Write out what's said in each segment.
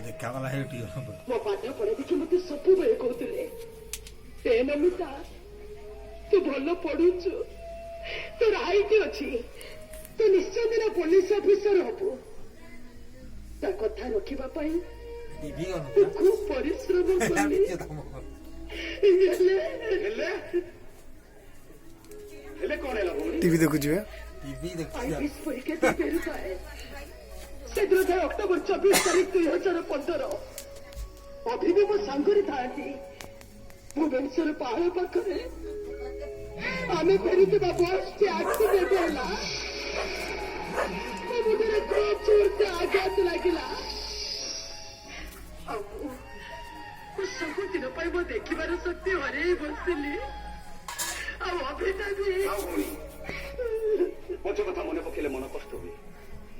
ଦେଖାଗଲା ହେଇଟି ମୋ ପାଠ ପଢା ଦେଖି ମତେ ସବୁବେଳେ କହୁଥିଲେ ନମିତା ତୁ ଭଲ ପଢୁଛୁ, ତୋର ଆଇଟି ଅଛି, ତୁ ନିଶ୍ଚୟ ଦିନ ପୋଲିସ ଅଫିସର ହବୁ। ତା କଥା ରଖିବା ପାଇଁ ମୁଁ ଖୁବ ପରିଶ୍ରମ କଲି। टीवी देखुची ପରୀକ୍ଷା ଦେଇ ଫେରୁଥାଏ। ସେଦିନ ଥାଏ ଅକ୍ଟୋବର 24 ତାରିଖ 2015। ଅଭି ବି ମୋ ସାଙ୍ଗରେ ଥାଆନ୍ତି। ଭୁବନେଶ୍ୱର ପାହାଡ଼ ପାଖରେ ଆମେ ଫେରୁଥିବା ବସଟି ଆକ୍ସିଡେଣ୍ଟ ହେଲା। ମୋ ମୁଣ୍ଡରେ ଖୁବ ଜୋରସେ ଆଘାତ ଲାଗିଲା। ଆଉ ମୁଁ ସବୁଦିନ ପାଇଁ ମୋ ଦେଖିବାର ଶକ୍ତି ହରେଇ ବସିଲି। ଆଉ ଅଭିଟା ବି ପଛ କଥା ମନେ ପକେଇଲେ ମନ କଷ୍ଟ ହୁଏ।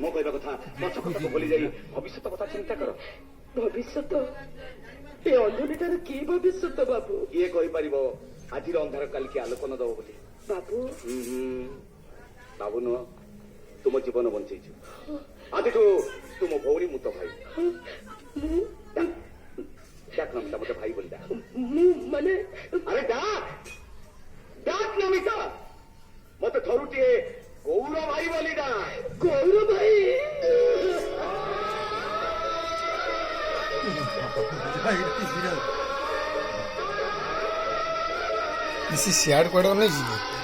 ମୋ କହିବା କଥା ପଛ କଥାକୁ ଭୁଲି ଯାଇ ଭବିଷ୍ୟତ କଥା ଚିନ୍ତା କର। ଭବିଷ୍ୟତ ଏ ଅନ୍ଧନିଟାର କି ଭବିଷ୍ୟତ ବାବୁ? କିଏ କହିପାରିବ ଆଜିର ଅନ୍ଧାର କାଲିକି ଆଲୋକନ ଦବ ବୋଲି? ବାବୁ ବାବୁ ନୁହଁ, ତୁମ ଜୀବନ ବଞ୍ଚେଇଛୁ। ଆଜିଠୁ ତୁମ ଭଉଣୀ ମୁଁ ତ ଭାଇ। ଡାକ ନମିତା, ମତେ ଭାଇ ବୋଲି ଡାକ। ମୁଁ ମାନେ ଆରେ ଡାକ ନମିତା, ମତେ ଥରୁଟିଏ ଗୌର ଭାଇ ବୋଲି ଡାକ। ଗୌର ଭାଇ इसी सियाड़ पड़ो नहीं जी।